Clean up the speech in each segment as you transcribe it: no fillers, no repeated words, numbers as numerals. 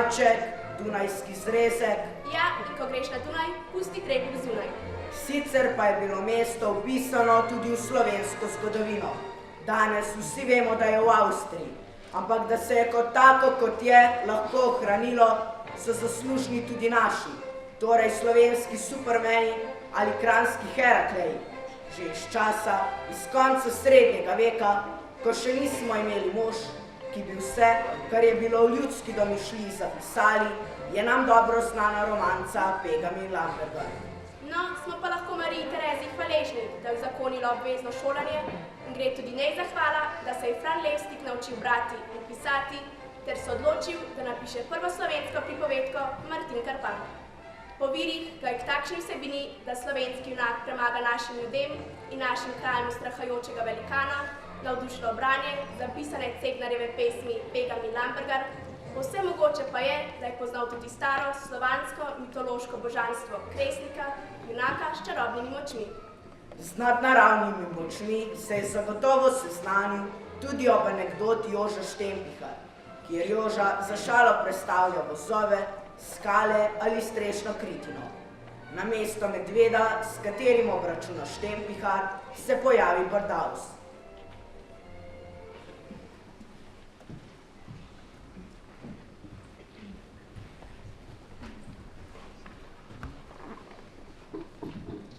Valček, dunajski zrezek. Ja, in ko greš na Dunaj, pusti trebuh zunaj. Sicer pa je bilo mesto vpisano tudi v slovensko zgodovino. Danes vsi vemo, da je v Avstriji, ampak da se je kot tako, kot je, lahko ohranilo, so zaslužni tudi naši, torej slovenski supermeni ali kranjski Herakleji. Že iz časa, iz konca srednjega veka, ko še nismo imeli mož, ki bi vse, kar je bilo v ljudski domišljiji zapisali, je nam dobro znana romanca Pegami in Lamberga. No, smo pa lahko Mariji Tereziji hvaležni, da je uzakonila obvezno šolanje in gre tudi njej zahvala, da se je Fran Levstik naučil brati in pisati, ter se odločil, da napiše prvo slovensko pripovedko Martin Krpan. Po virih ga je k takšni vsebini, da slovenski junak premaga našim ljudem in našim krajem ustrahajočega velikana, navdušilo branje, zapisane Ceglarjeve pesmi Pegam in Lambergar. Vse mogoče pa je, da je poznal tudi staro slovansko mitološko božanstvo Kresnika, junaka s čarobnimi močmi. Z nadnaravnimi močmi se je zagotovo seznanil tudi ob anekdoti Joža Štempiha, kjer Joža za šalo predstavlja vozove, skale ali strešno kritino. Namesto medveda, s katerim obračuna Štempihar, se pojavi Brdavs.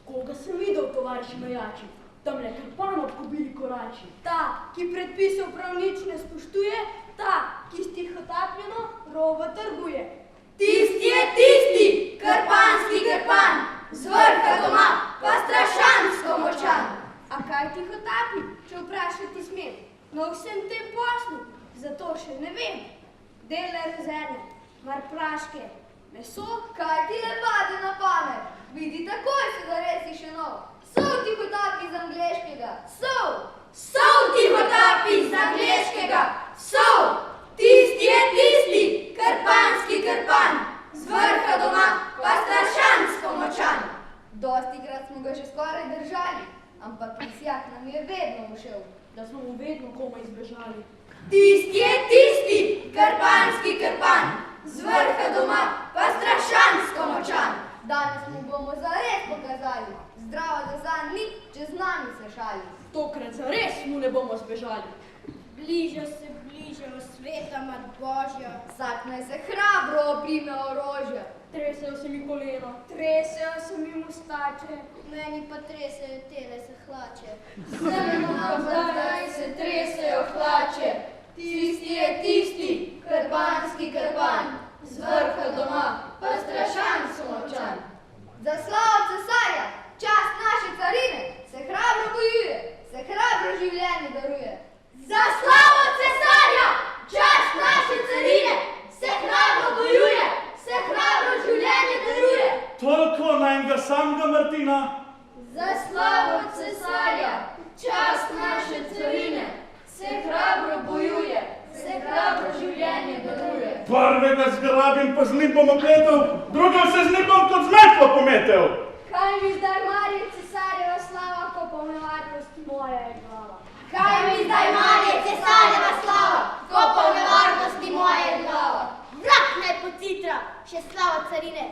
Koga sem videl, tovariši majači? Tamle Krpan obkobili korači. Ta, ki predpisov prav nič ne spoštuje, ta, ki stihotapljeno rovo trguje. Tisti je tisti, krpanski Krpan, z vrha doma, pa strašansko močan. A kaj tihotapi, če vprašati smem? Na vsem tem poslu, zato še ne vem. Dele rezerve, mar praške, meso. Kaj ti ne pade na pamet? Vidi, takoj se zaresi še nov. Sol tihotapi z angleškega, sol! Sol tihotapi z angleškega, sol! Tisti je tisti, krpanski Krpan, z vrha doma, pa strašansko močan. Dostikrat smo ga že skoraj držali, ampak lisjak nam je vedno ušel, da smo mu vedno komaj izbežali. Tisti je tisti, krpanski Krpan, z vrha doma, pa strašansko močan. Danes mu bomo zares pokazali, zdravo da zanj ni, če z nami se šali. Tokrat zares mu ne bomo zbežali. Bliža se sveta mat Božja. Vsak naj se hrabro oprime orožja. Tresejo se mi kolena. Tresejo se mi mustače, meni pa tresejo tele se hlače. Zdaj se tresejo hlače. Tisti je tisti, krpanski Krpan, z vrha doma, pa strašansko močan. Za slavo cesarja, čast naše carine, se hrabro bojuje, se hrabro življenje daruje. Za slavo cesarja, čast naše carine, se hrabro bojuje, se hrabro življenje daruje. Toliko na enega samega Martina. Za slavo cesarja, čast naše carine, se hrabro bojuje, se hrabro življenje daruje. Prvega zgrabim, pa z njim bom opletel, drugega se z njim bom kot z metlo pometel. Kaj mi zdaj, Marije, cesarjeva slava, ko po nevarnosti moja je glava? Kaj mi zdaj, Marije, cesarjeva slava, ko po nevarnosti moja je glava? Vrak naj pocitra, še slava carine,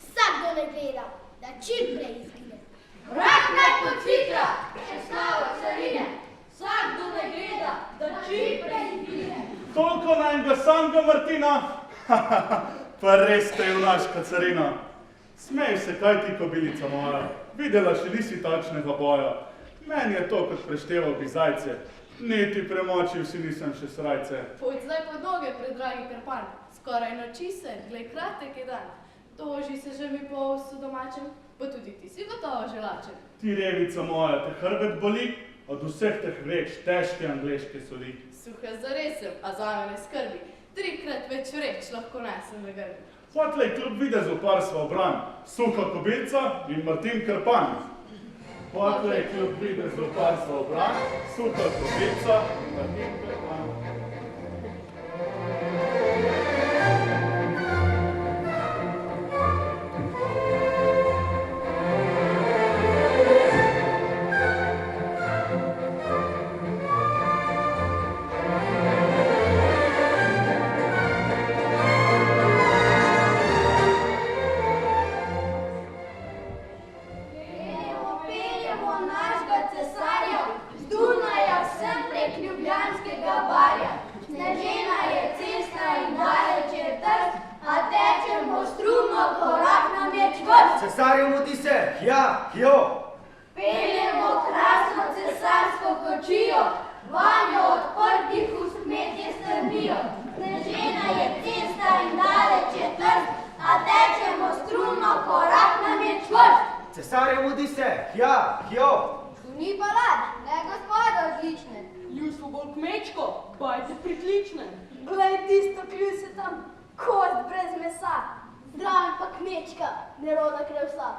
vsakdo ne gleda, da čim prej izgine. Vrak naj pocitra, še slava carine, vsakdo ne gleda, da čim prej izgine. Toliko na enega samega Martina. Pa res ste junaška carina. Smej se, kaj ti, kobilica moja, videla še nisi takšnega boja. Meni je to, kot prešteval bi zajce, niti premočil si nisem še srajce. Pojď zdaj pod noge, predragi Krpan, skoraj noči se, glej kratek je dan. Toži se že mi po vsu domačem, pa tudi ti si gotovo že lačen. Ti revica moja, te hrbet boli, od vseh teh vreč težke angleške soli. Suha zaresem, a zame ne skrbi, 3-krat več vreč lahko nesem na grbi. Potlej kljub videzu par sva obran, suha kobilca in Martin Krpan. Potlej kljub videzu par sva obran, suha kobilca in Martin Krpan. bo našega cesarja, z Dunaja vsem prek Ljubljanskega barja. Snežena je cesta in daleč je trst, a tečemo strumo, korak nam je čvrst. Cesarju mudi se, hja, hjo. Peljemo krasno cesarsko kočijo, vanjo odprtih ust kmetje strmijo. Snežena je cesta in daleč je trst, a tečemo strumo, korak nam je čvrst. Cesarju mudi se, hja, hjo. Tu ni balad, ne gospoda odlične. Ljudstvo bolj kmečko, bajte pritlične. Glej tisto kljuse tam, kost brez mesa. Zdraven pa kmečka, neroda krevsa.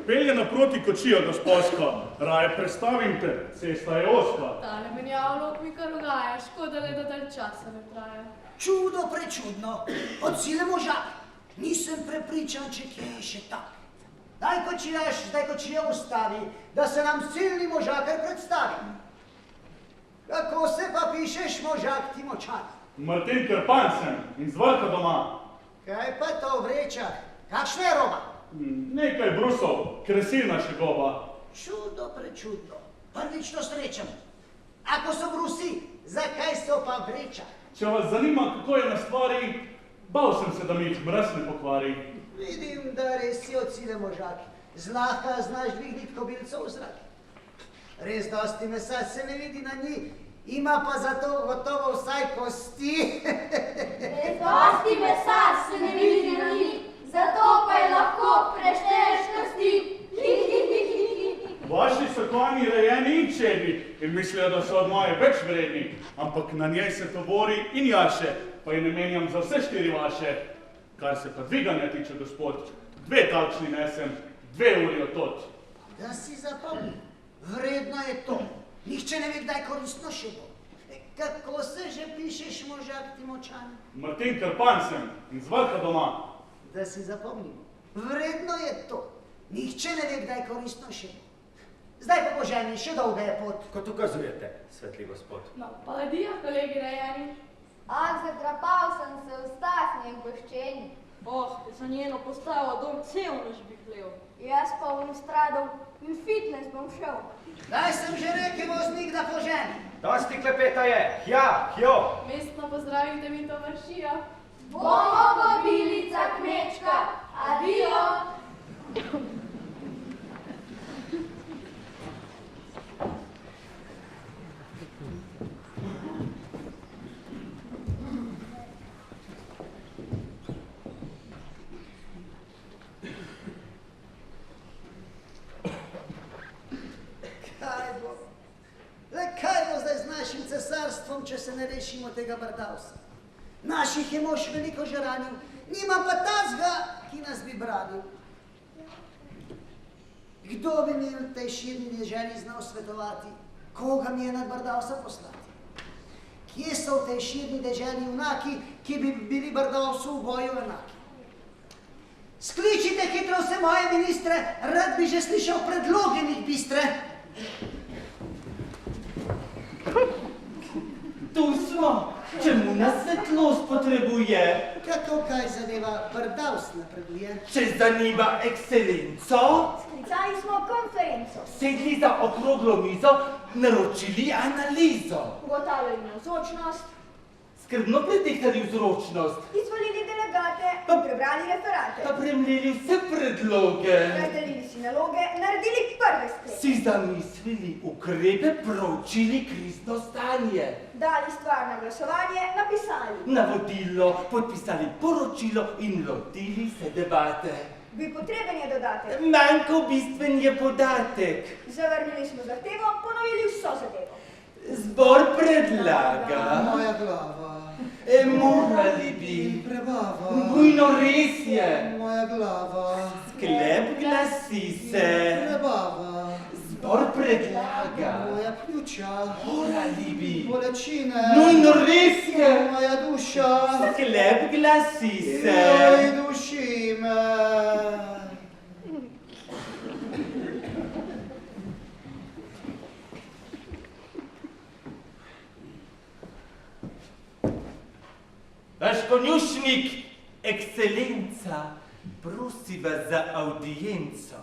Pelje naproti kočijo, gosposko, raje prestavim te, cesta je oska. Tale menjavlok mi kar ugaja, škoda le, da dalj časa ne traja. Čudo prečudno, od sile možak. Nisem prepričan, če kje je še tak. Daj kočija ustavi, da se nam silni možakar predstavi. Kako se pa pišeš, možak ti močan? Martin Krpan sem in z vrha doma. Kaj pa to v rečah? Kakšna je roba? Nekaj brusov, kresilna še goba. Čudo prečudno, prvič to srečam. Ako so brusi, zakaj so pa v rečah? Če vas zanima, kako je na stvari, bal sem se, da mi jih mraz ne pokvari. Vidim, da res si od sile možak. Zlahka znaš dvigniti kobilco v zrak. Res dosti mesa se ne vidi na njih, ima pa zato gotovo vsaj kosti. Res dosti mesa se ne vidi na njih, zato pa je lahko prešteješ kosti. Vaši so konji rejeni in čedni in mislijo, da so od moje več vredni, ampak na njej se tovori in jaše, pa ji ne menjam za vse štiri vaše. Kar se pa dviganja tiče, gospod, 2 takšni nesem, 2 uri od tot. Da si zapomni, vredno je to. Nihče ne ve, kdaj koristno še bo. Kako se že pišeš, možak ti močan? Martin Krpan sem in z vrha doma. Da si zapomnimo, vredno je to. Nihče ne ve, kdaj koristno še bo. Zdaj pa po ženi, še dolga je pot. Kot ukazujete, svetli gospod. No, pa adijo, kolegi rejeni. Ah, zatrapal sem se v stasni in goščeni. Za njeno postavo dom cel naš bi hlel. Jaz pa bom stradal in fitness bom šel. Daj sem že rekel, voznik, da po ženi. Dosti klepeta je, hja, hjo. Mestno pozdravite mi to vršijo. Bomo kobilica kmečka, adijo. Kaj bo zdaj z našim cesarstvom, če se ne rešimo tega brdavsa? Naših je mož veliko že ranil, nima pa tazga, ki nas bi branil. Kdo bi mi v tej širni deželi znal svetovati, koga mi je nad brdavsa poslati? Kje so v tej širni deželi junaki, ki bi bili brdavsu v boju enaki? Skličite hitro vse moje ministre, rad bi že slišal predloge njih bistre. Tu smo, čemu nas svetlost potrebuje? Kako kaj zadeva brdavs napreduje? Če zanima ekscelenco, Sklicali smo konferenco. sedli za okroglo mizo, naročili analizo. Ugotavljali navzočnost, Skrbno pretehtali vzročnost, izvolili delegate in prebrali referate. pa premleli vse predloge. Razdelili si naloge, naredili prve sklepe. Si zamislili ukrepe, proučili krizno stanje. Dali stvar na glasovanje, napisali. Navodilo, podpisali poročilo in lotili se debate. Bi potreben je dodatek. Manjkal bistven je podatek. Zavrnili smo zahtevo, ponovili vso zadevo. Zbor predlaga. Moja glava. Morali bi. Prebava. Nujno res je. Moja glava. Sklep glasi se. Prebava. Zbor predlaga. Moja pljuča. Morali bi. Bolečine. Nujno res je. Moja duša. Sklep glasi se. Joj, duši me. Vaš konjušnik, ekscelenca, prosi vas za audienco.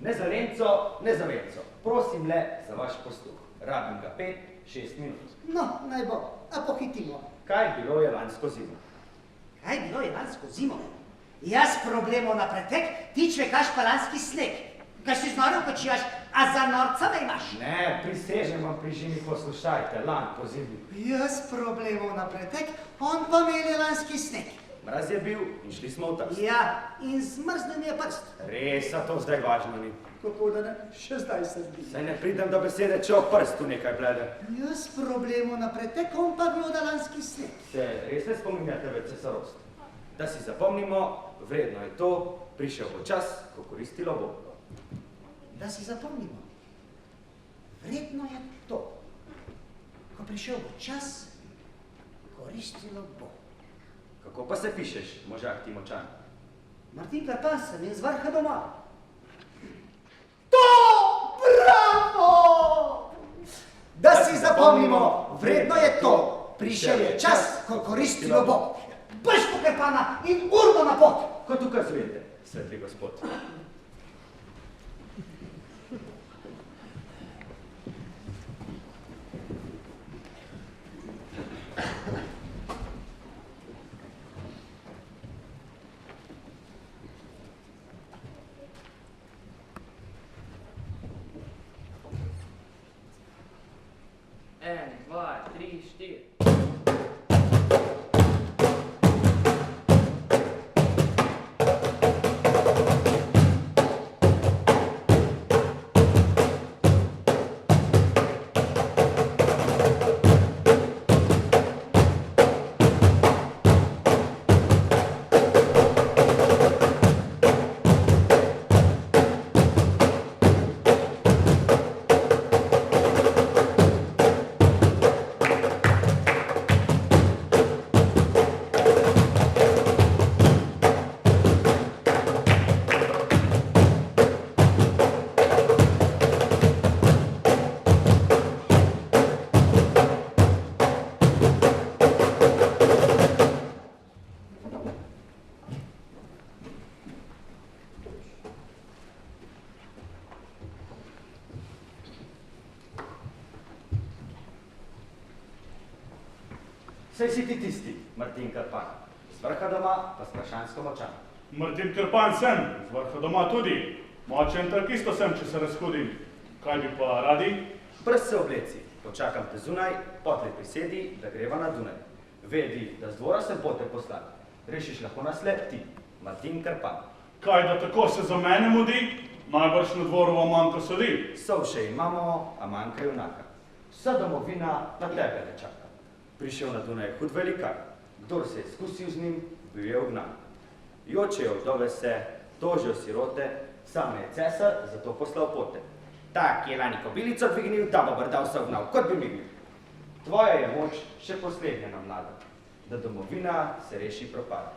Ne za lenco, ne za venco. Prosim le za vaš posluh. Rabim ga 5-6 minut. No, naj bo, a pohitimo. Kaj bilo je lansko zimo? Kaj bilo je lansko zimo? Jaz problemov na pretek, ti čvekaš pa lanski sneg. Kaj si znoril, ko čijaš, a za norca me imaš? Ne, prisežem vam pri žimi, poslušajte, lan po zimi. Jaz problemov na pretek, on pa melje lanski sneg. Mraz je bil in šli smo v trst. Ja, in zmrzne mi je prst. Res, a to zdaj važno ni. Kako da ne, še zdaj se zdi. Saj ne pridem do besede, če o prstu nekaj blede. Jaz problemov na pretek, on pa gloda lanski sneg. Se res ne spominjate več cesarost? Da si zapomnimo, vredno je to, prišel bo čas, ko koristilo bo. Da si zapomnimo, vredno je to, ko prišel bo čas, koristilo bo. Kako pa se pišeš, možak ti močan? Martin Karpan sem iz vrha doma. To! Bravo! Da si zapomnimo, vredno je to, prišel je čas, ko koristilo bo. Brž po Karpana in urno na pot! Kot ukazujete, svetli gospod. En, dva, tri, štiri. Saj si ti tisti, Martin Karpan, z vrha doma pa strašansko močan. Martin Karpan sem, z vrha doma tudi. Močen tak isto sem, če se razhodim. Kaj bi pa radi? Brez se obleci, počakam te zunaj, potlej prisedi, da greva na Dunaj. Vedi, da z dvora sem pote poslan. Rešiš lahko nasled ti, Martin Karpan. Kaj, da tako se za mene mudi? Najbrž na dvoru vam manjka sodi. Sovše imamo, a manjka junaka. Vsa domovina na tebe ne čaka. Prišel na Dunaj hud velikar. Kdor se je izkusil z njim, bil je ugnan. Jočejo vdove se, tožijo sirote, sam je cesar, zato poslal pote. Tak je lani kobilico dvignil, ta bo brdal se ugnal, kot bi mignil. Tvoja je moč še poslednja nam mlada, da domovina se reši propad.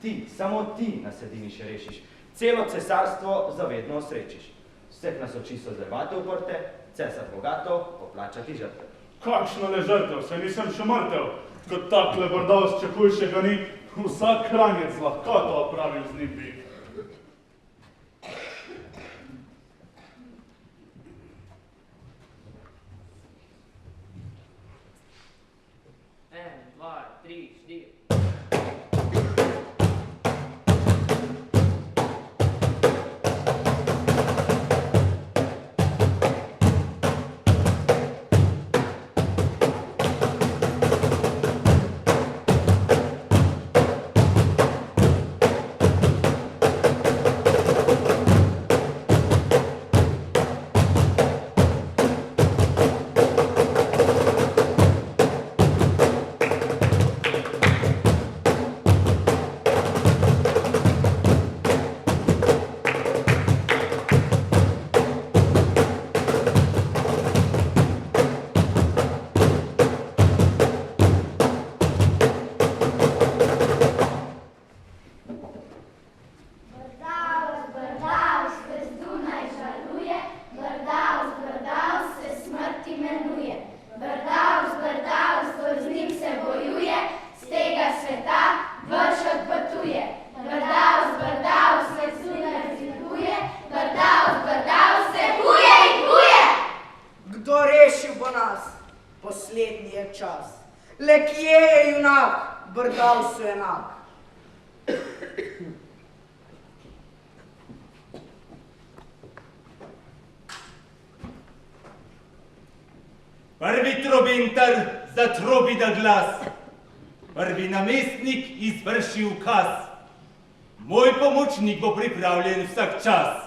Ti, samo ti na sedini še rešiš, celo cesarstvo zavedno osrečiš. Vseh nas oči so zlevate uprte, cesar bogato, poplačati žrtev. Kakšna le žrtev, saj nisem še mrtev. Kot takle brdavs, če hujšega ni, vsak hranjec lahko to opravil z njim bi. En, dva, tri, štiri. Prvi trobintar zatrobi na glas. Prvi namestnik izvrši ukaz. Moj pomočnik bo pripravljen vsak čas.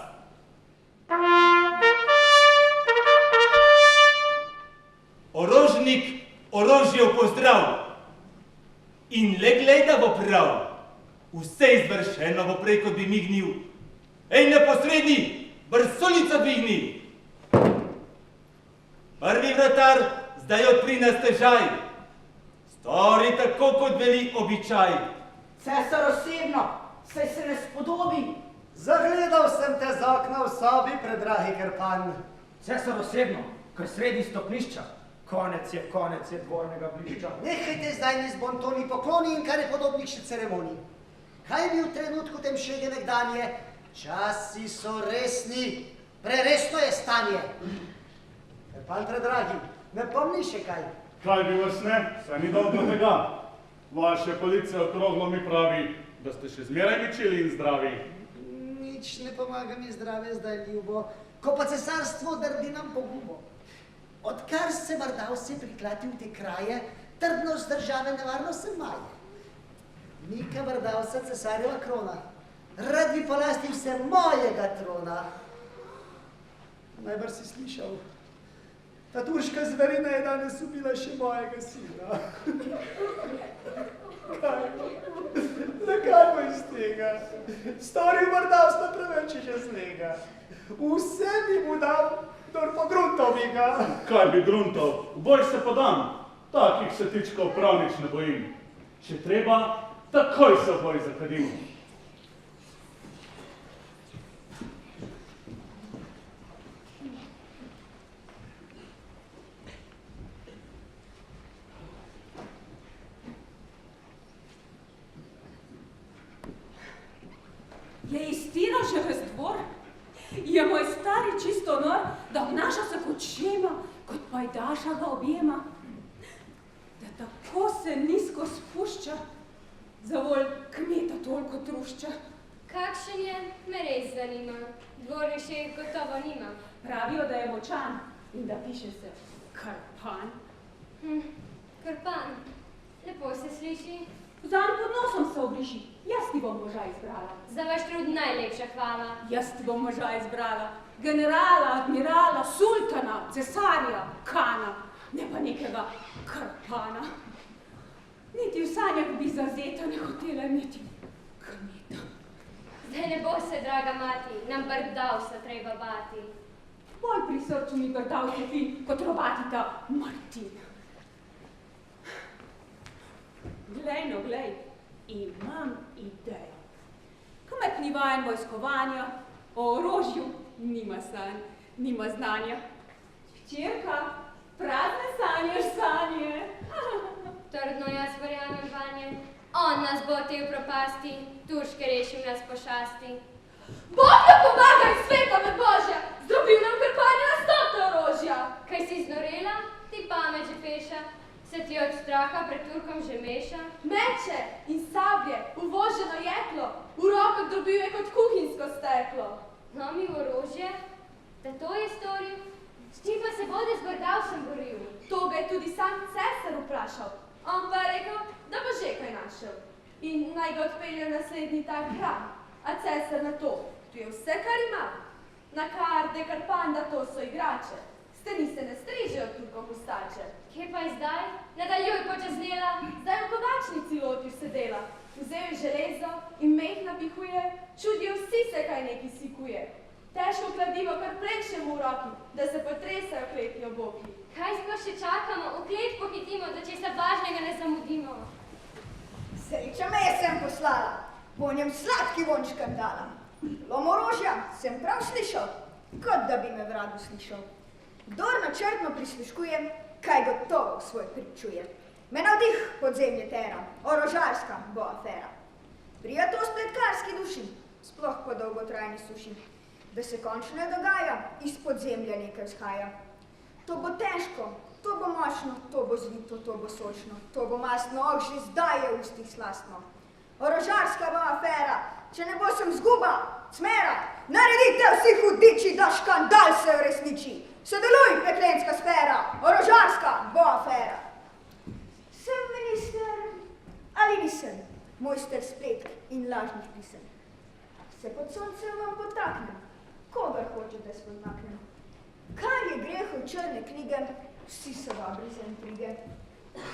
Orožnik orožje v pozdrav. In le glej, da bo prav. Vse izvršeno bo prej, kot bi mignil. Ej, neposredni, brstolico dvigni. Prvi vratar zdaj odpri na stežaj. Stori tako, kot veli običaj. Cesar osebno, saj se ne spodobi. Zagledal sem te z okna v sobi, predragi Krpan. Cesar osebno, ko je sredi stopnišča. Konec je dvornega blišča. Nehajte zdaj mi z bontoni pokloni in kar je podobnih še ceremonij. Kaj mi v trenutku tem šege nekdanje? Časi so resni, preresno je stanje. Krpan predragi, ne pomni še kaj? Kaj bi vas ne, saj ni dolgo tega. Vaše police okroglo mi pravi, da ste še zmeraj ličili in zdravi. Nič ne pomaga mi zdrave zdaj, ljubo, ko pa cesarstvo drdi nam pogubo. Odkar se Mardal se priklati v te kraje, trdnost države nevarno se maje. Nika Mardavsa cesarjeva krona, rad bi polastil se mojega trona. Najbrž si slišal, ta turška zverina je danes ubila še mojega sina. Zakaj bo iz tega? Storil Mardavstva preveč že zlega. Vse bi mu dal, kdor po gruntov bi ga. Kaj bi gruntov? V boj se podam. Takih se tičkov prav nič ne bojim. Če treba, takoj se v boj zakadim. Je istina že ves dvor? Je moj stari čisto nor, da obnaša se kot šema, kot pajdaša ga objema, da tako se nizko spušča, zavolj kmeta toliko trušča. Kakšen je, me res zanima. Dvorni šef gotovo nima. Pravijo, da je močan in da piše se Krpan. Krpan, lepo se sliši. Zanj pod nosom se obriši, jaz ti bom moža izbrala. Za vaš trud najlepša hvala. Jaz ti bom moža izbrala. Generala, admirala, sultana, cesarja, kana, ne pa nekega Krpana. Niti v sanjah bi zazeta ne hotela imeti kmeta. Zdaj ne bo se, draga mati, nam Brdavsa treba bati. Bolj pri srcu mi Brdavsa fin, kot robatita Martina. Glej, no glej, imam idejo. Kmet ni vajen vojskovanja, o orožju nima sanj, nima znanja. Hčerka, prazne sanjaš sanje. Trdno jaz verjamem vanje. On nas bo hotel propasti, Turške rešil nas pošasti. Bog nam pomaga in sveta me Božja, zdrobil nam Krpanja na stote orožja. Kaj si znorela, ti pamet že peša, se ti od straha pred Turkom že meša? Meče in sablje, uvoženo jeklo, v rokah drobil je kot kuhinjsko steklo. Lomil orožje? Da to je storil? S čim pa se bode z Brdavsem boril? To ga je tudi sam cesar vprašal. On pa je rekel, da bo že kaj našel. In naj ga odpelje v naslednji tak hram. A cesar na to, tu je vse, kar ima. Na karde, Krpan, da to so igrače. Steni se ne strižejo Turkov hustače. Kje pa je zdaj? Nadaljuj, počasnela. Zdaj v kovačnici lotil se dela. Vzel je železo in meh napihuje, čudijo vsi se, kaj neki sikuje. Težko kladivo kar plekše mu v roki, da se potresajo kletni oboki. Kaj sploh še čakamo? V klet pohitimo, da česa važnega ne zamudimo. Sreča me je sem poslala, po njem sladki vončkar dala. Lom orožja sem prav slišal, kot da bi me v radu slišal. Kdor načrtno prisluškuje, kaj gotovo v svoj pričuje. Me navdih podzemlje tera, orožarska bo afera. Prija to spletkarski duši, sploh po dolgotrajni suši. Da se končno ne dogaja, iz podzemlja nekaj vzhaja. To bo težko, to bo močno, to bo zvito, to bo sočno, to bo masno, že zdaj je v ustih slastno. Orožarska bo afera, če ne bo sem zguba, smera, naredite vsi hudiči, da škandal se uresniči. Sodeluj, peklenska sfera, orožarska bo afera. Sem minister ali nisem, mojster spletk in lažnih pisem. Se pod soncem vam potaknem, koga hočete spoznaknem. Kaj je grehov črne knjige, vsi so dobri za intrige.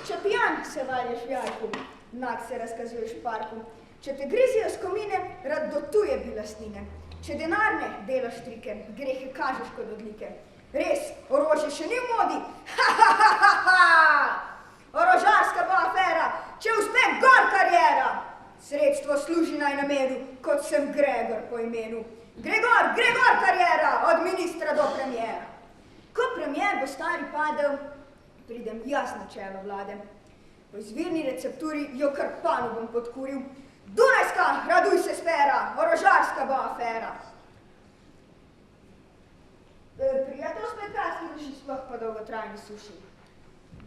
Če pijan se valješ v jajku, nag se razkazuješ v parku. Če te grizijo skomine, rad do tuje bi lastnine. Če denarne delaš trike, grehe kažeš kot odlike. Res, orožje še ni v modi. Ha, ha, ha, ha, ha! Orožarska bo afera, če uspe gor karijera. Sredstvo služi naj namenu, kot sem Gregor po imenu. Gregor, Gregor karijera, od ministra do premijera. Ko premijer bo stari padel, pridem jaz na čelo vlade. Po izvirni recepturi jo Krpanu bom podkuril. Dunajska, raduj se sfera, orožarska bo afera. Prijatelj spet kratki duši, sploh pa dolgotrajni suši.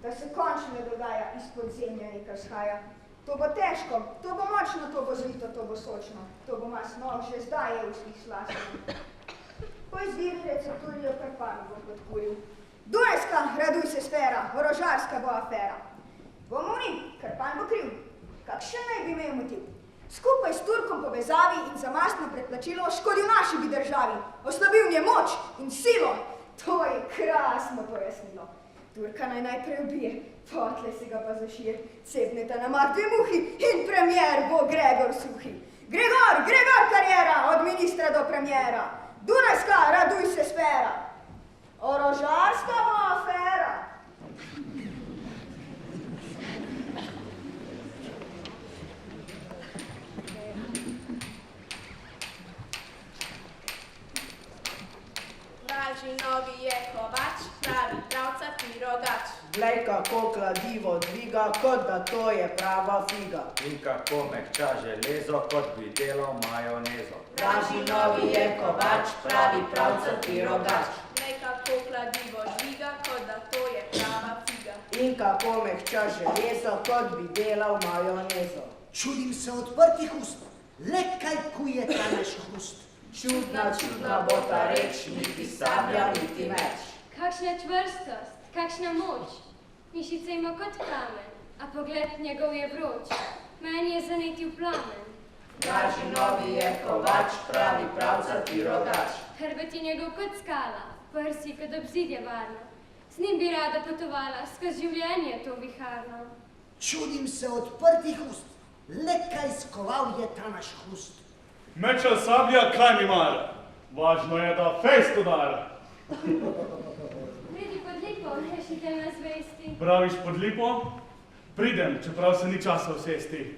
Da se končno ne dogaja, izpod zemlje nekaj vzhaja. To bo težko, to bo močno, to bo zvito, to bo sočno. To bo masno, že zdaj je ustih slastno. Po izvirni recepturi jo Krpanu bom podkuril. Dunajska, raduj se sfera, orožarska bo afera. Bomo ni, Krpan bo kriv. Kakšen naj bi imel motiv? Skupaj s Turkom povezavi in za mastno predplačilo škodil naši bi državi. Oslabil nje moč in silo. To je krasno pojasnilo. Turka naj najprej ubije, potle se ga pa zašije. Cepneta na mar dve muhi in premier bo Gregor Suhi. Gregor, Gregor karijera, od ministra do premijera. Dunajska, raduj se sfera. Orožarska bo afera. Vražji novi je kovač, pravi pravcati rogač. Glej, kako kladivo dviga, kot da to je prava figa. In kako mehča železo, kot bi delal majonezo. Vražji novi je kovač, pravi pravcati rogač. Glej, kako kladivo dviga, kot da to je prava figa. In kako mehča železo, kot bi delal majonezo. Čudim se odprtih ust, le kaj kuje ta naš hrust. Čudna, čudna bo ta reč, niti sablja, niti meč. Kakšna čvrstost, kakšna moč. Mišice ima kot kamen, a pogled njegov je vroč. Meni je zanetil plamen. Vražji novi je kovač, pravi pravcati rogač. Hrbet je njegov kot skala, prsi kot obzidje varno. Z njim bi rada potovala, skozi življenje to viharno. Čudim se odprtih ust, le kaj skoval je ta naš hrust. Meč ali sablja, kaj mi mara? Važno je, da fejst udara. Pridi pod lipo, rešite na zvesti. Praviš pod lipo? Pridem, čeprav se ni časa usesti.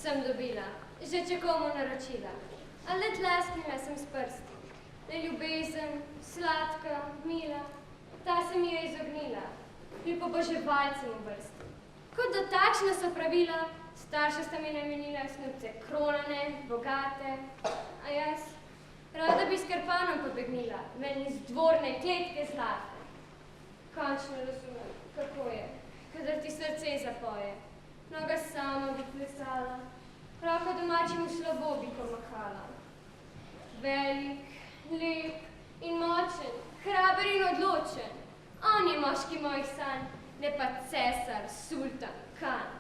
Sem dobila, že če komu naročila, a le tlesknila sem s prsti. Le ljubezen, sladka, mila, ta se mi je izognila, ljuboboževalcem v vrsti. Kot da takšna so pravila, starša sta mi namenila snubce kronane, bogate, a jaz rada bi s Krpanom pobegnila, ven iz dvorne kletke zlate. Končno razumem, kako je, kadar ti srce zapoje. Noga sama bi plesala, roko domačemu slabo bi pomahala. Velik, lep in močen, hraber in odločen, on je moški mojih sanj, ne pa cesar, sultan, kan.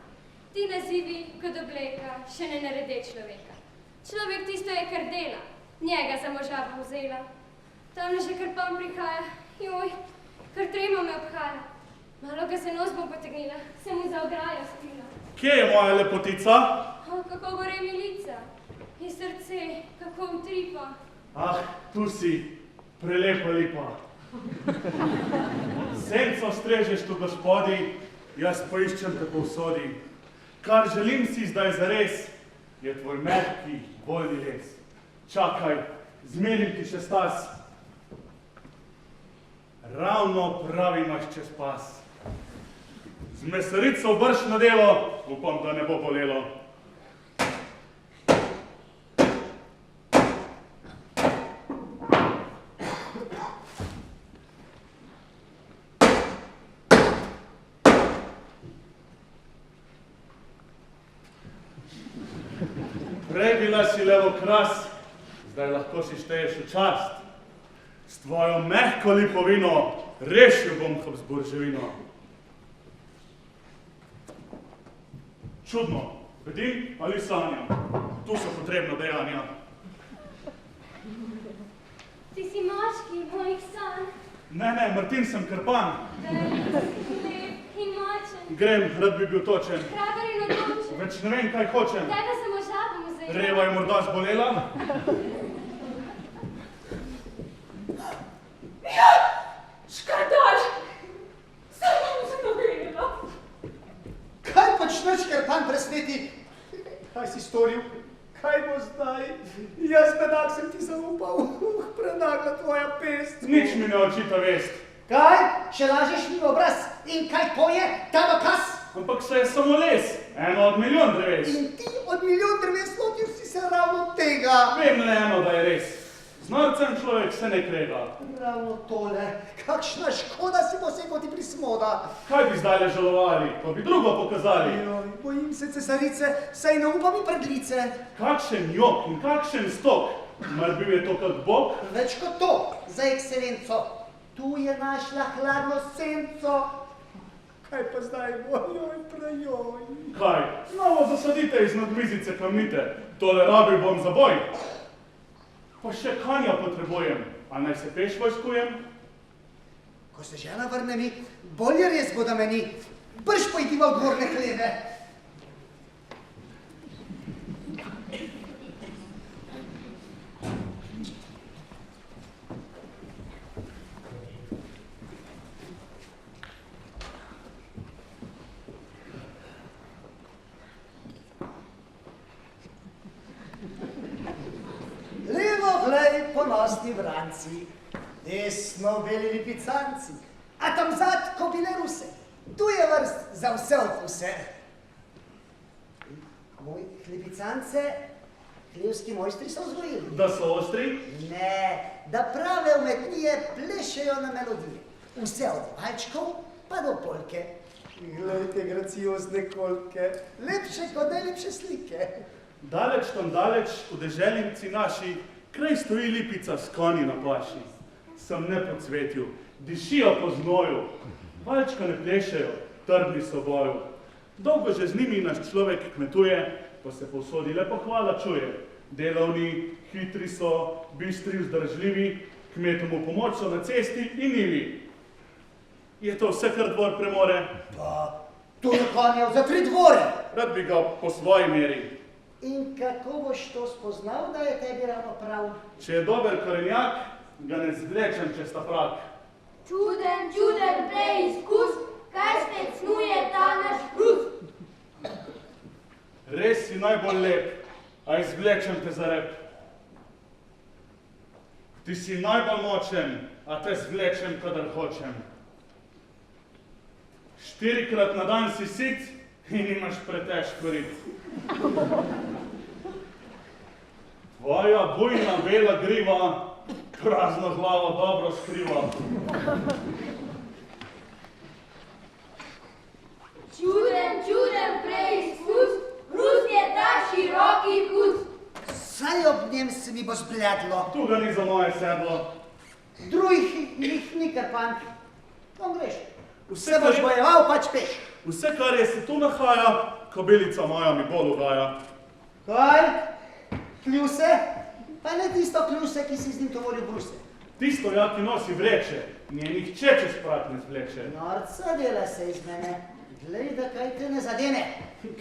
Ti nazivi, kot obleka, še ne narede človeka. Človek tisto je, kar dela, njega za moža bom vzela. Tamle že Krpan prihaja, joj, kar trema me obhaja. Malo ga se nos bom potegnila, se mu za ograjo stila. Kje je moja lepotica? O, kako gore mi lica in srce, kako utripa. Ah, tu si, prelepa lipa. Senco strežeš tu, gospodi, jaz poiščem te povsodi. Kar želim si zdaj zares, je tvoj mehki, voljni les. Čakaj, zmerim ti še stas. Ravno pravi imaš čez pas. Z mesarico brš na delo, upam, da ne bo bolelo. Prej bila si levo kras, zdaj lahko si šteješ v čast. S tvojo mehko lipovino rešil bom Habsburževino. Čudno, bedim ali sanjam, tu so potrebna dejanja. Ti si moški mojih sanj. Ne, Martin sem Krpan. Lep in močen. Grem, rad bi bil točen. Hraber in odločen. Več ne vem, kaj hočem. Tebe sem ožabom vzela. Reva je morda zbolela? Škandal! Samo znovela. Kaj počneš, Krpan, presveti? Kaj si storil? Kaj bo zdaj? Jaz bedak sem ti zaupal. Prenagla tvoja pest. Nič mi ne očita vest. Kaj? Še lažeš mi obraz? In kaj poje ta dokaz? Ampak se je samo les, eno od milijon dreves. In ti od milijon dreves lotil si se ravno tega. Vem le eno, da je res. Z norcem človek se ne krega. Ravno tole. Kakšna škoda si posegel ti prismoda. Kaj bi zdaj le žalovali, pa bi drugo pokazali. Joj, bojim se cesarice, saj ne upam mi predlice. Kakšen jok in kakšen stok. Mar bil je to kot Bog? Več kot to, za ekscelenco. Tu je našla hladno senco. Kaj pa zdaj bo? Joj, prejoj. Kaj? Novo zasadite iz nadmizice kamnite. Tole rabil bom za boj. Pa še konja potrebujem, a naj se peš vojskujem? Ko se žena vrne mi, bolje res bo da meni. Brž pojdiva v dvorne hleve. Levo glej ponosni vranci, desno beli lipicanci, a tam zad kobile ruse. Tu je vrst za vse okuse. Moj lipicance hlevski mojstri so vzgojili. Da so ostri? Ne, da prave umetnije plešejo na melodije. Vse od valčkov pa do polke. Glejte graciozne kolke, lepše kot najlepše slike. Daleč tam daleč, v deželjnici naši, kraj stoji lipica s konji na paši. Sem ne po cvetju, dišijo po znoju, valčka ne plešejo, trdni so boju. Dolgo že z njimi naš človek kmetuje, pa se povsodi le pohvala čuje. Delovni, hitri so, bistri, vzdržljivi, kmetom v pomoč so na cesti in nivi. Je to vse, kar dvor premore? Pa, tu je konjev za 3 dvore. Rad bi ga po svoji meri. In kako boš to spoznal, da je tebi ravno prav? Če je dober korenjak, ga ne zvlečem čez ta prak. Čuden, čuden preizkus, kaj spet snuje ta naš hrust. Res si najbolj lep, a izvlečem te za rep. Ti si najbolj močen, a te zvlečem, kadar hočem. 4-krat na dan si sit in imaš pretežko rit. Tvoja bujna bela griva, prazno glavo dobro skriva. Čuden, čuden preizkus, hrust je ta široki kus. Saj ob njem se mi bo zbledlo. Tu ga ni za moje sedlo. Drugih jih ni, Krpan. Tam greš. Vse, Se boš bojeval, pač peš. Vse, kar je se tu nahaja, kobelica moja mi bolj ugaja. Kaj? Kljuse? Pa ne tisto kljuse, ki si z njim tovoril bruse. Tisto ja, ki nosi vreče, nje nihče čez prak ne zvleče. Norca dela se iz mene. Glej, da kaj te ne zadene.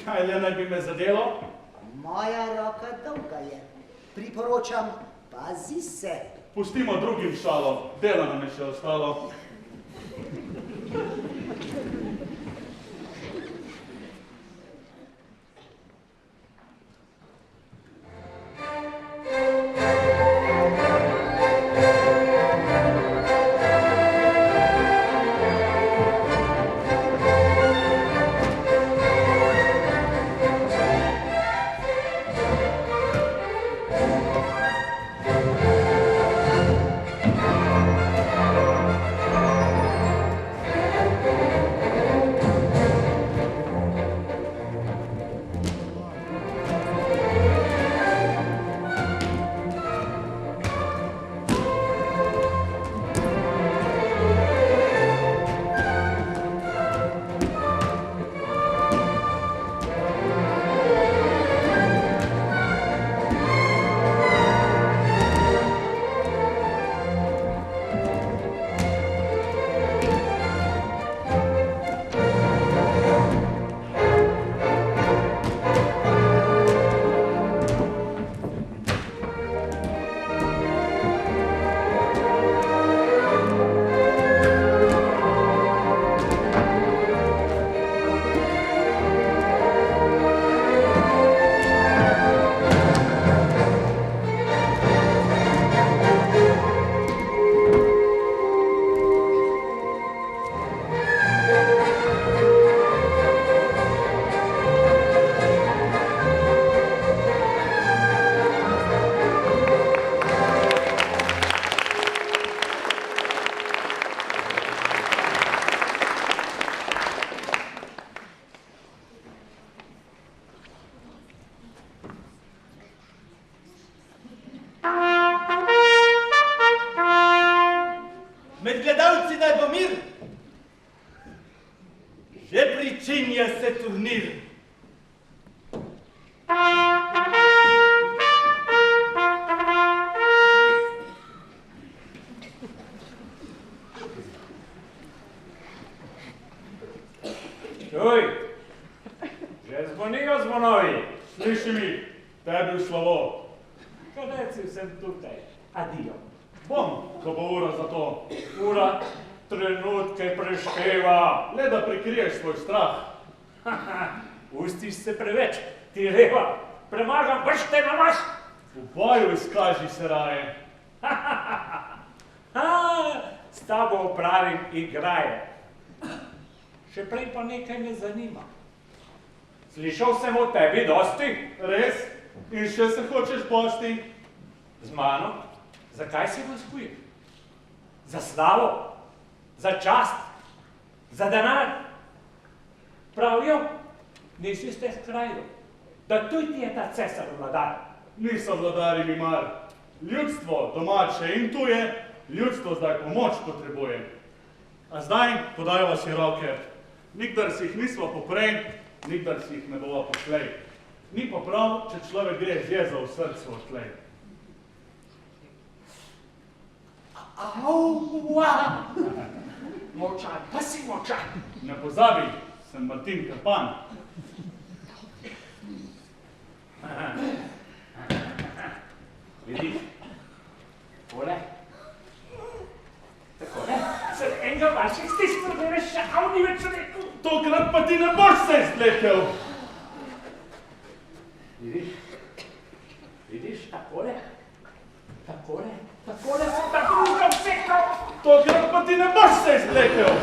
Kaj le naj bi me zadelo? Moja roka dolga je. Priporočam, pazi se. Pustimo drugim šalo, dela nam je še ostalo. gledalci, naj bo mir. Že pričenja se turnir. Čuj, že zvonijo zvonovi. Sliši mi, tebi v slovo. Kadeci sem tukaj. Adijo. Bom, ko bo ura za to. Ura trenutke prešteva. Le da prikriješ svoj strah. Ustiš se preveč, ti reva. Premagam bršte na vaš. V boju izkaži se raje. S tabo opravim igraje. Še prej pa nekaj me zanima. Slišal sem o tebi dosti? Res? In še se hočeš pošti? Z mano? Zakaj se vojskuje? Za slavo? Za čast? Za denar? Pravijo, nisi ste v kraju, da tuj ti je ta cesar vladar. Niso vladari mi mar. Ljudstvo, domače in tuje, ljudstvo zdaj pomoč potrebuje. A zdaj podajva si roke. Nikdar si jih nisva poprej, nikdar si jih ne bova poslej. Ni pa prav, če človek gre z jezo v srcu odtlej. Aua! Močan, pa si močan. Ne pozabi, sem Martin Krpan. Vidiš, takole, takole, sem enega vaših stisnil, da veš, avni več rekel. Tokrat pa ti ne boš se izvlekel. Vidiš, takole, takole, takole sem ta druga vsekal. Tokrat pa ti ne boš se izvlekel.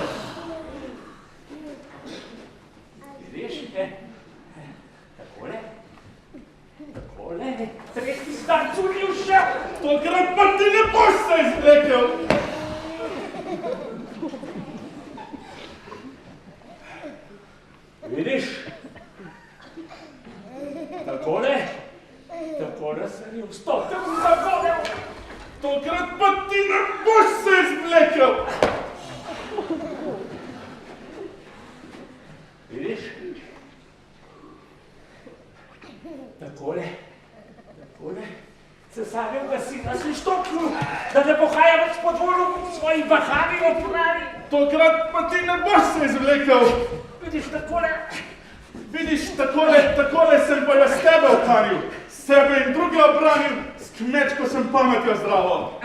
Vidiš, takole, takole, tretji starcu ni všel. Tokrat pa ti ne boš se izvlekel. Vidiš, takole, takole sem ji vstopil v zagonev. Tokrat pa ti ne boš se izvlekel. Vidiš, takole, takole, cesarjevga sina si štopnil, da ne pohaja več po dvoru svojih bahami opravi. Tokrat pa ti ne boš se izvlekel. Vidiš, takole. Vidiš, takole sem pa jaz tebe okanil. Sebe in druge obranil, s kmečko sem pametjo zdravo.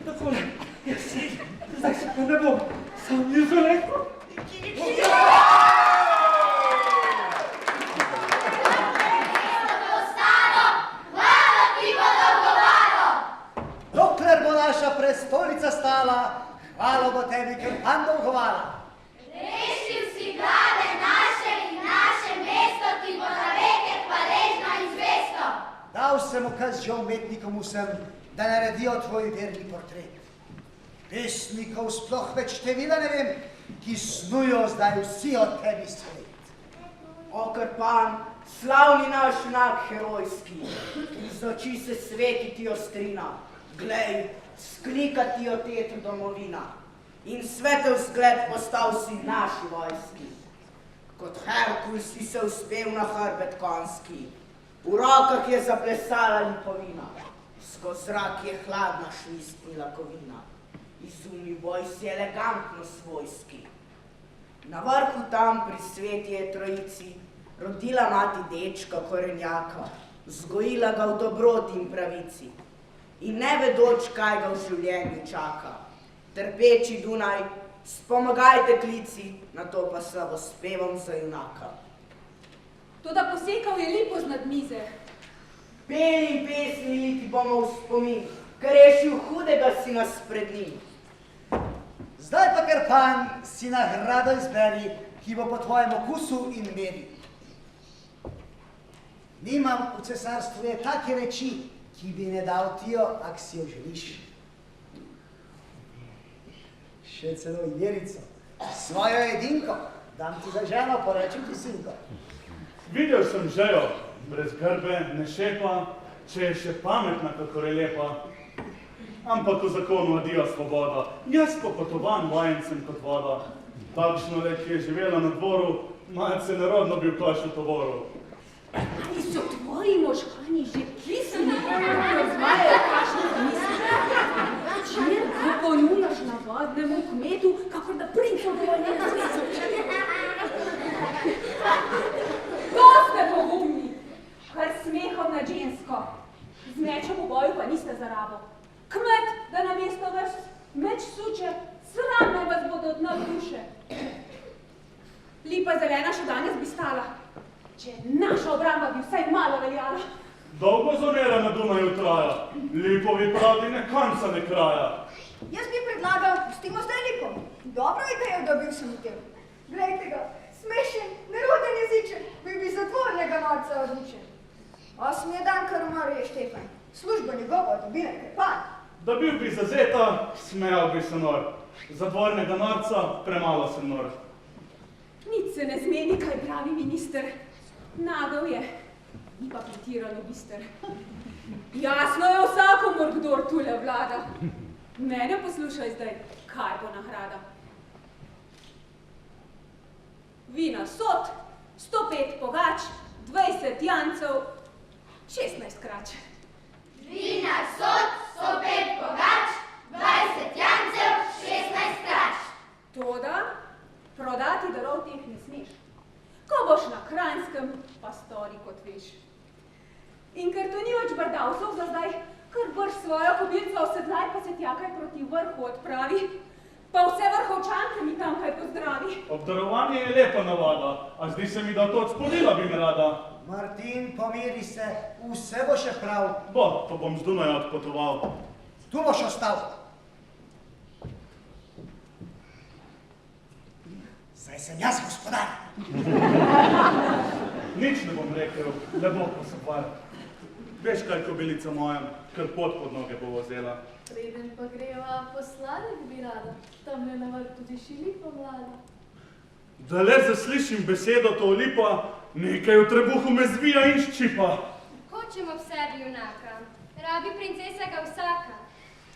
Takole, jaz si, zdaj se pa ne bom sam izvlekel. Dokler bo naša prestolnica stala, hvala bo tebi, Krpan dolgovala. Rešil si glave naše in naše mesto, ti bo za veke hvaležno in zvesto. Dal sem ukaz že umetnikom vsem, da naredijo tvoj verni portret. Pesnikov sploh več števila ne vem, ki snujo zdaj vsi od tebi svet. O, Krpan, slavni naš junak herojski, iz oči se sveti ti ostrina. Glej, sklika ti o tetu domovina in svetel zgled postal si naši vojski. Kot Herkul si se uspel na hrbet konski, v rokah je zaplesala lipovina, skoz zrak je hladna švistnila kovina, izumil boj si elegantno svojski. Na vrhu tam pri sveti je trojici rodila mati dečka korenjaka, vzgojila ga v dobroti in pravici. In ne vedoč, kaj ga v življenju čaka. Trpeči Dunaj, spomagajte klici, na to pa slavospevom za junaka. Toda posekal je lipo znad mize. Peli in pesmi liti bomo v spomin, ker rešil hudega si nas pred njim. Zdaj pa, Krpan, si nagrado izberi, ki bo po tvojem okusu in meri. Nimam v cesarstvu je take reči, ki bi ne dal ti jo, ak si jo želiš. Še celo Jerico, svojo edinko, dam ti za ženo, porečem ti sinko. Videl sem žejo, brez grbe, ne šepa, če je še pametna, kakor je lepa. ampak v zakonu adijo svoboda. Jaz pa potovan vajencem kot voda. Takšno le, ki je živela na dvoru, malce nerodno bi v kašu tovoru. Ali so tvoji možgani že kisni? Razvajajo kašno misli. Včer, ko ponulaš navadnemu kmetu, kakor da princov dovolj ne nasvecu. To ste pogumni, kar smehom na žensko. Z mečem v boju pa niste za rabo. Kmet, da namesto vas meč suče, sram naj vas bodo dna v duše. Lipa zelena še danes bi stala, če naša obramba bi vsaj malo veljala. Dolgo zamera na Dunaju traja, Lipovi pravi ne konca ne kraja. Jaz bi predlagal, pustimo zdaj Lipo. Dobro idejo dobil sem v tem. Glejte ga, smešen, neroden jezičen, bil bi zatvornega norca odličen. 8. dan, kar umrl je Štefan, službo njegovo dobi nekaj pan. Da bil bi zazeta, smejal bi se nor. Zatvornega norca, premalo sem nor. Nič se ne zmeni, kaj pravi minister. Nagel je, ni pa pretirano bister. Jasno je vsakomur, kdor tule vlada. Mene poslušaj zdaj, kaj bo nagrada. Vina sod, 105 pogač, 20 jancev, 16 krač. Vina sod, 105 pogač, 20 jancev, 16 krač. Toda prodati darov teh ne smeš. Ko boš na Kranjskem, pa stori kot veš. In ker to ni več brdavcev za zdaj, kar brž svojo kobilco osedlaj, pa se tjakaj proti vrhu odpravi, pa vse vrhovčanke mi tam kaj pozdravi. Obdarovanje je lepa navada, a zdi se mi, da to odspodila bi me rada. Martin, pomiri se, vse bo še prav. Bo, pa bom z Dunaja odpotoval. Tu boš ostal. Zdaj sem jaz gospodar. Nič ne bom rekel, ne bo ko se par. Veš kaj, kobilica moja, kar pot pod noge bo vzela. Preden pa greva po sladek bi rada, tam je na vrtu tiši Lipa mlada. Da le zaslišim besedo to Lipa, nekaj v trebuhu me zvija in ščipa. Hočem ob sebi junaka, rabi princesa ga vsaka.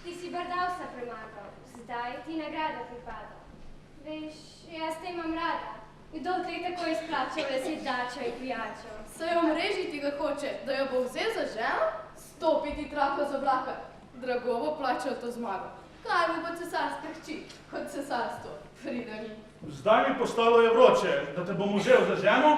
Ti si brdavca premagal, zdaj ti nagrada pripada. Veš, jaz te imam rada. Kdo te tako izplačal, da si dača in pijačo? Saj omrežiti ga hoče, da jo bo vzel za ženo, stopiti trapa z oblaka. Drago bo plačal to zmago. Kaj mu bo cesarska hči, kot cesarstvo, pride mi. Zdaj mi postalo je vroče, da te bom vzel za ženo,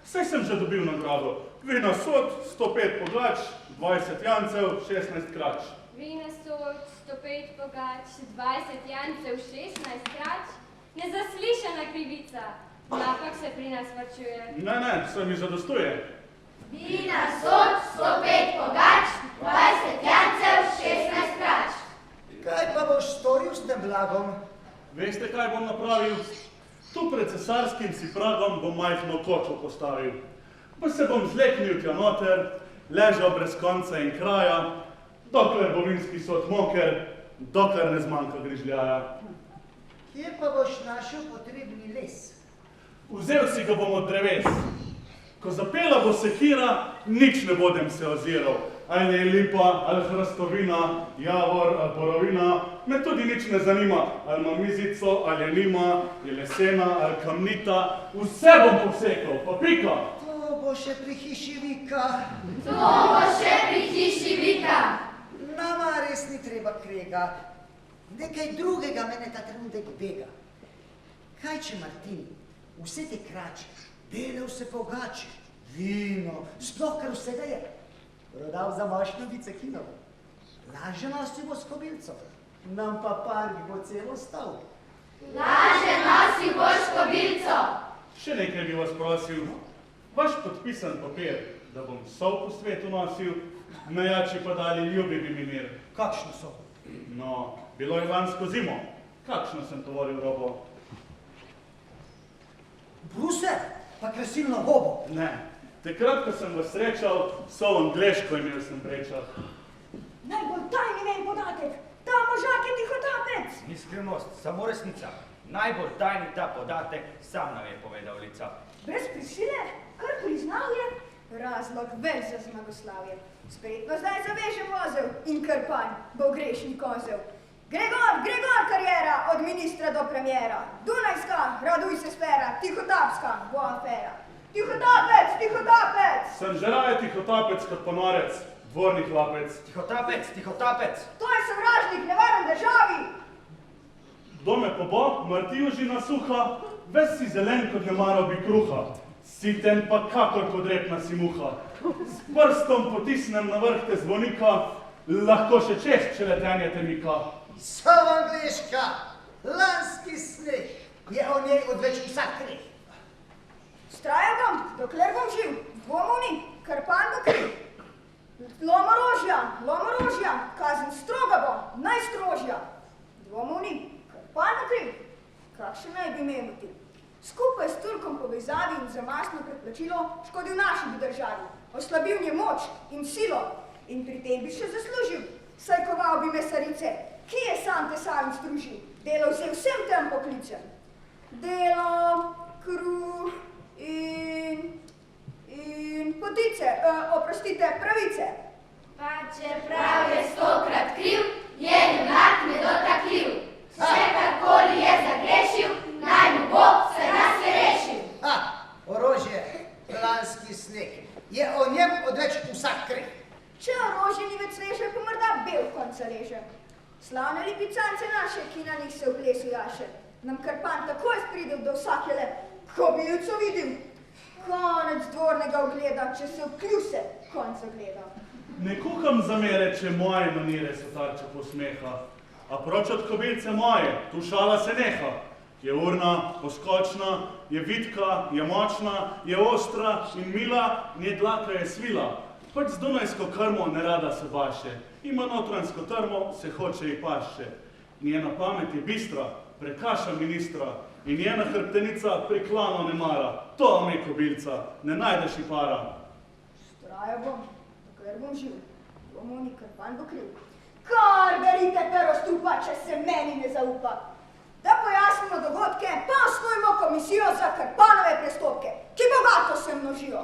saj sem že dobil nagrado. Vina sod, 105 poglač, 20 jancev, 16 krač. Vina sod, 105 pogač, 20 jancev, 16 krač. Nezaslišana krivica, napak se pri nas varčuje. Ne, se mi zadostuje. Vina sod, 105 pogač, 20 jancev, 16 krač. Kaj pa boš storil s tem blagom? Veste, kaj bom napravil? Tu pred cesarskim si pragom bom majhno kočo postavil. Pa se bom zleknil tja noter, ležal brez konca in kraja, dokler bo vinski sod moker, dokler ne zmanjka grižljaja. Kje pa boš našel potrebni les? Vzel si ga bom od dreves. Ko zapela bo sekira, nič ne bodem se oziral. Ali je lipa, ali hrastovina, javor, ali borovina, me tudi nič ne zanima. Ali ima mizico, ali je nima, je lesena, ali kamnita, vse bom posekal, pa pika. To bo še pri hiši Vika. To bo še pri hiši Vika. Nama res ni treba krega. Nekaj drugega mene ta trenutek bega. Kaj če Martin vse te krače, bele vse pogače, vino, sploh kar vsega je, prodal za mošno vicekinovo. Laže nosi bo s kobilco, nam pa park bo celo stal. Laže nosi boš kobilco. Še nekaj bi vas prosil, vaš podpisan papir, da bom sol po svetu nosil, mejači pa dali ljubi bi mi mir. Kakšno so? No, bilo je lansko zimo, kakšno sem tovoril robo? Bruse, pa krasilno gobo. Ne, takrat, ko sem vas srečal, sol angleško imel sem prečal. Najbolj tajni ven podatek, ta možak je tihotapec. Ni skrivnost, samo resnica. Najbolj tajni ta podatek sam nam je povedal lica. Brez prisile, kar priznal je, razlog več za zmagoslavje. Spretno zdaj zavežem vozel in Krpan bo grešni kozel. Gregor karijera od ministra do premiera. Dunajska, raduj se sfera, Tihotapska bo afera. Tihotapec! Sem že raje tihotapec kot ponorec, dvorni hlapec. Tihotapec! To je sovražnik, nevaren državi! Kdo me pa bo, Martijužina suha, ves si zelen kot nemaro bi kruha. Siten pa kakor kot repna si muha. S prstom potisnem na vrh te zvonika, lahko še čest, če letenje te mika. Angliška, lanski sneg, je o njej odveč vsak krih. Strajal bom, dokler bom živ, dvomov ni, Krpan bo kriv. Lomorožja, kazen stroga bo, najstrožja. Dvomov ni, Krpan bo kriv. Kakšen naj bi imel motiv? Skupaj s Turkom povezavi in za masno predplačilo škodil naši bi državi, oslabil nje moč in silo in pri tem bi še zaslužil. Saj koval bi mesarice, ki je sam te sami stružil, delo vzel vsem tem poklicem. Delo, kruh in potice, pravice. Pa čeprav je 100-krat kriv, je junak nedotakljiv. Vse karkoli je zagrešil, naj mu bo, saj nas je rešil. Orožje, lanski sneg, je o njem odveč vsak krih. Če orožje ni več sveže, pa morda bel konca leže. Slavne lipicance naše, ki na njih se v plesu jaše, nam Krpan takoj spridel do vsake le kobilco videl. Konec dvornega ogleda, če se v kljuse konc ogleda. Ne kuham zamere, če moje manire so tarče posmeha, a proč od kobilce moje, tu šala se neha. Je urna, poskočna, je vitka, je močna, je ostra in mila, nje dlaka je svila. Pač z dunajsko krmo ne rada se baše, ima notranjsko trmo, se hoče i paše. Njena pamet je bistra, prekaša ministra in njena hrbtenica priklano ne mara. To me kobilca, ne najdeš i para. Strajal bom, dokler bom živ, bomo ni Krpan bo kriv. Kar berite pero strupa, če se meni ne zaupa. Da pojasnimo dogodke, pa osnujmo komisijo za Krpanove prestopke, ki bogato se množijo.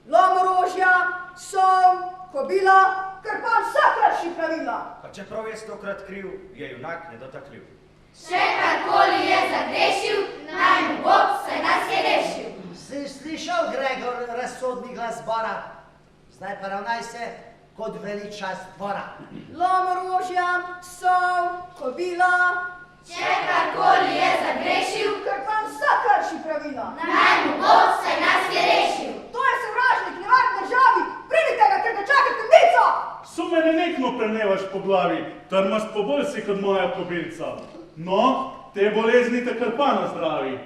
Lomorožja, sol, kobila, Krpan vsakrši pravila. Pa čeprav je 100-krat kriv, je junak nedotakljiv. Še karkoli je zagrešil, naj mu bo, saj nas je rešil. Si slišal, Gregor, razsodni glas zbora? Zdaj pa ravnaj se kot veličast dvora. Lomorožja, sol, kobila. Če karkoli je zagrešil, Krpan vsakrši pravila. Naj mu bo, saj nas je rešil. To je sovražnik, nevaren državi. Pridite ga, ker ga čaka temnica. Sume nenehno premnevaš po glavi, trmast po boljsi kot moja kobilca. No, te bolezni te Krpana zdravi.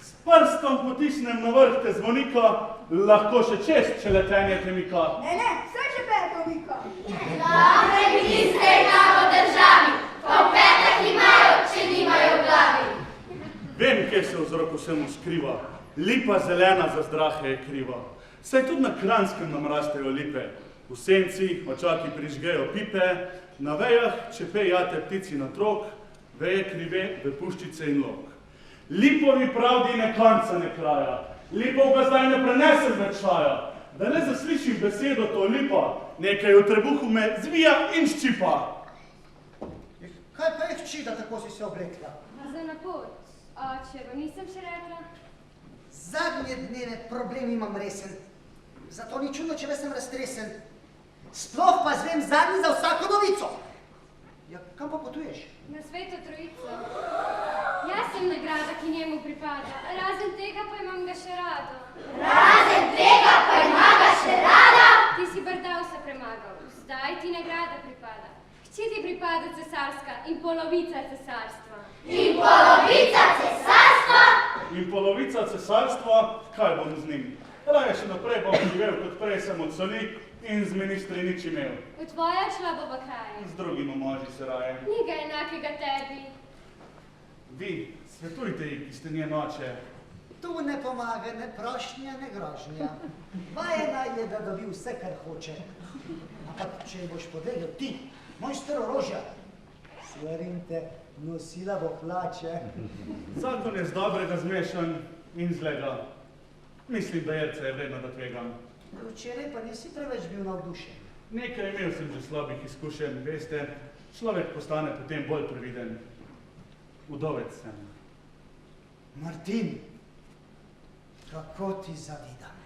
S prstom potisnem na vrh te zvonika, lahko še čest, če letenje te mika. Ne, saj že peto mika. Dobre ministre imamo v državi, po petah imajo, če nimajo v glavi. Vem, kje se vzrok vsemu skriva. Lipa zelena za zdrahe je kriva. Saj tudi na Kranjskem nam rastejo lipe. V senci očaki prižgejo pipe, na vejah čepe jate ptici na trok, veje krive v puščice in lok. Lipovi pravdi ne konca ne kraja, lipov ga zdaj ne prenesem več šaja. Da le zaslišim besedo to lipa, nekaj v trebuhu me zvija in ščipa. Kaj pa je hči, da tako si se oblekla? Za na pot. Očevo, nisem še rekla. Zadnje dneve problem imam resen, zato ni čudno, če sem raztresen. Sploh pa zvem zadnji za vsako novico. Ja, kam pa potuješ? Na Sveto Trojico. Jaz sem nagrada, ki njemu pripada, razen tega pa imam ga še rada. Razen tega pa ima ga še rada? Ti si Brdav se premagal, zdaj ti nagrada pripada. Hči ti pripada cesarska in polovica cesarstva. In polovica cesarstva? In polovica cesarstva, kaj bom z njim? Raje še naprej bom živel, kot prej sem od soli in z ministri nič imel. V tvoja člabova kraja. Z drugim omoži se raje. Ni ga enakega tebi. Vi, svetujte ji, ki ste njen oče. Tu ne pomaga ne prošnja, ne grožnja. Vajena je, da dobi vse, kar hoče. Ampak, če boš podelil ti, mojster orožja, svarim te, nosila bo hlače. Zakon je z dobrega zmešan in zlega. Mislim, da Jerca je vredno, da tvegam. Včeraj pa nisi preveč bil navdušen. Nekaj imel sem že slabih izkušenj, veste, človek postane potem bolj previden. Udovec sem. Martin, kako ti zavidam.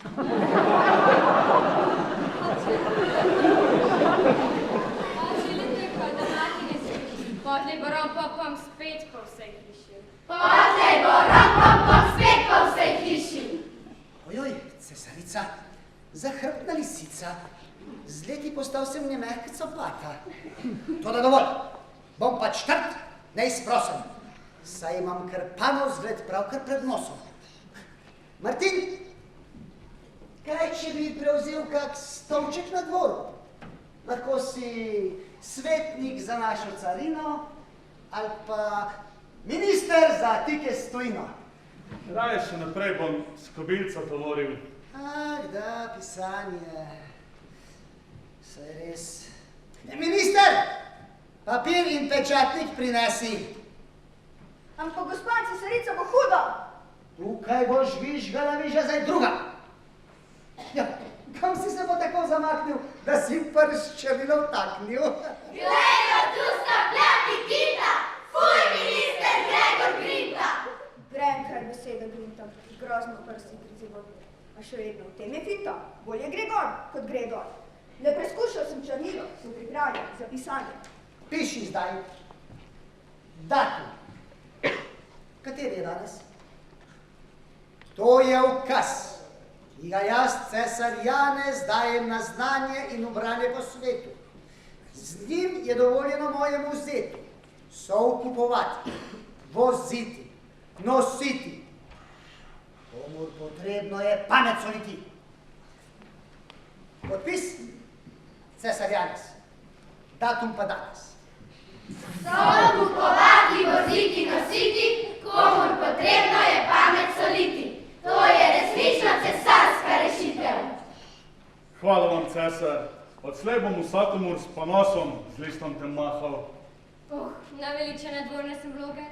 Potlej bo rom-pom-pom spet po vsej hiši. Potlej bo rom-pom-pom spet po vsej hiši. Ojoj, cesarica, zahrbtna lisica, z leti postal sem nemehka copata. Toda dovolj, bom pač trd, neizprosen, saj imam krpanov zgled pravkar pred nosom. Martin, kaj če bi prevzel kak stolček na dvoru? Lahko si svetnik za našo carino ali pa minister za tike stojino. Raje še naprej bom s kobilca tovoril. Ah, da, pisanje. Saj res. Minister, papir in pečatnik prinesi. Ampak gospa cesarica bo hudo. Tukaj boš vižgala viža zdaj druga. Ja, kam si se pa tako zamaknil, da si prščevino vtaknil? Gregor, tu sta pljati kita! Fuj, minister Gregor Grinta! Prenkrat beseda Grinta, grozno prsti prizivod. A še vedno v tem je finta, bolje gre gor, kot gre dol. Le preskušal sem črnilo, sem pripravljen za pisanje. Piši zdaj. Datum. Kateri je danes? To je ukaz, ki ga jaz, cesar Janez, dajem na znanje in ubranje po svetu. Z njim je dovoljeno mojemu zetu soukupovati, voziti, nositi. Komur potrebno je pamet soliti. Podpis, cesar Janez. Datum pa danes. Soukupovati, voziti, nositi, komur potrebno je pamet soliti. To je resnično cesarska rešitev. Hvala vam, cesar. Odslej bom vsakomur s ponosom z listom tem mahal. Naveličena dvorne sem vloge.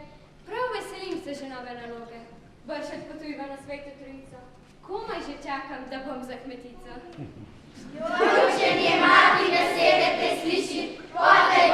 Prav veselim se že nove naloge. Brž odpotujiva na sveto trojico. Komaj že čakam, da bom za kmetico. Učenje mati besede presliši, potlej